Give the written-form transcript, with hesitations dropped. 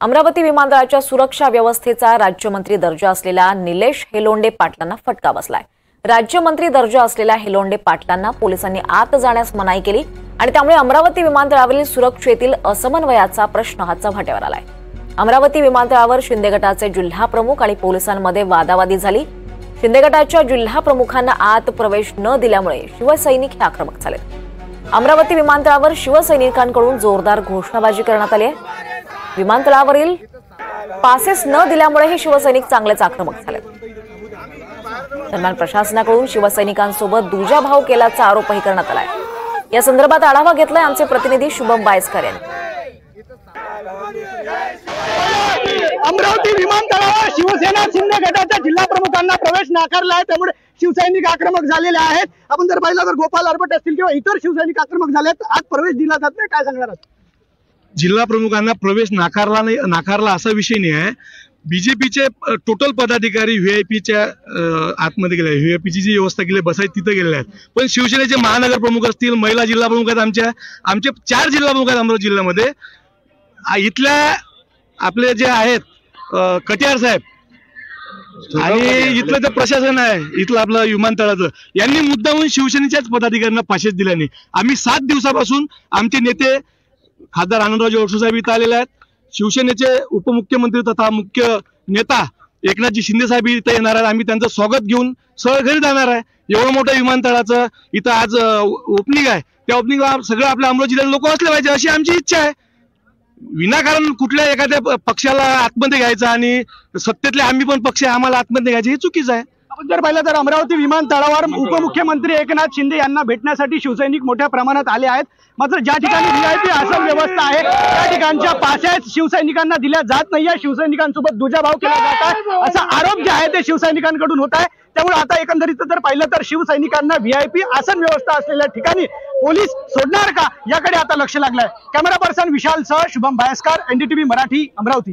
अमरावती विमानतळाच्या सुरक्षा व्यवस्थेचा राज्यमंत्री दर्जा असलेल्या निलेश हेलोंडे पाटलांना फटका बसलाय। राज्यमंत्री दर्जा असलेल्या हेलोंडे पाटलांना पोलिसांनी आत जाण्यास मनाई केली आणि त्यामुळे अमरावती विमानतळावरील सुरक्षेतील असमन्वयाचा प्रश्न हा चव्हाट्यावर आलाय। अमरावती विमानतळावर शिंदे गटाचे जिल्हा प्रमुख आणि पोलिसांमध्ये वादावादी झाली। शिंदे गटाच्या जिल्हा प्रमुखांना आत प्रवेश न दिल्यामुळे शिवसैनिक हे आक्रमक झाले। अमरावती विमानतळावर शिवसैनिकांकडून जोरदार घोषणाबाजी करण्यात आली आहे। विमानतळावरील पासेस न दिल्यामुळे हे शिवसैनिक चांगलेच आक्रमक झाले। दरम्यान प्रशासनाकडून शिवसैनिकांसोबत दुजाभाव केल्याचा आरोपही करण्यात आलाय। या संदर्भात आढावा घेतलाय आमचे प्रतिनिधी शुभम बायस्कर यांनी। अमरावती विमानतळावर शिवसेना शिंदे गटाच्या जिल्हा प्रमुखांना प्रवेश नाकारला आहे, त्यामुळे शिवसैनिक आक्रमक झालेले आहेत। आपण जर पाहिलं तर गोपाल आरबट असतील किंवा इतर शिवसैनिक आक्रमक झालेत, आज प्रवेश दिला जात नाही, काय सांगणार आहात? जिल्हा प्रमुखांना प्रवेश नाकारला असा विषय नाही आहे। बीजेपीचे टोटल पदाधिकारी व्हीआयपीच्या आतमध्ये गेले, व्हीआयपीची जी व्यवस्था केली बसायची तिथे गेलेले आहेत। पण शिवसेनेचे महानगर प्रमुख असतील, महिला जिल्हा प्रमुख आहेत, आमचे 4 जिल्हा प्रमुख आहेत अमरावती जिल्ह्यामध्ये। इथल्या आपले जे आहेत कटियार साहेब आणि इथलं जे प्रशासन आहे, इथलं आपलं विमानतळाचं, यांनी मुद्दामून शिवसेनेच्याच पदाधिकाऱ्यांना पासेस दिल्या नाही। आम्ही 7 दिवसापासून आमचे नेते खासदार आनंदराव अडसूळ साहेब इथं आलेले आहेत। शिवसेनेचे उपमुख्यमंत्री तथा मुख्य नेता एकनाथजी शिंदे साहेब इथं येणार आहेत। आम्ही त्यांचं स्वागत घेऊन सरळ घरी जाणार आहे। एवढं मोठं विमानतळाचं इथं आज ओपनिंग आहे, त्या ओपनिंगला सगळं आपल्या अमरावती जिल्ह्यात लोक असले पाहिजे अशी आमची इच्छा आहे। विनाकारण कुठल्या एखाद्या पक्षाला आतमध्ये घ्यायचं आणि सत्तेतले आम्ही पण पक्ष आम्हाला आतमध्ये घ्यायचे हे चुकीचं आहे। आपण जर पाहिलं तर अमरावती विमानतळावर उपमुख्यमंत्री एकनाथ शिंदे यांना भेटण्यासाठी शिवसैनिक मोठ्या प्रमाणात आले आहेत। मात्र ज्या ठिकाणी व्हीआयपी आसन व्यवस्था आहे त्या ठिकाणच्या पासेस शिवसैनिकांना दिल्या जात नाहीये, शिवसैनिकांसोबत दुजाभाव केला जात आहे असा आरोप जे आहे ते शिवसैनिकांकडून होत आहे। त्यामुळे आता एकंदरीत जर पाहिलं तर शिवसैनिकांना व्हीआयपी आसन व्यवस्था असलेल्या ठिकाणी पोलीस सोडणार का याकडे आता लक्ष लागलंय। कॅमेरा पर्सन विशाल सह शुभम बायस्कर, एनडीटीव्ही मराठी, अमरावती।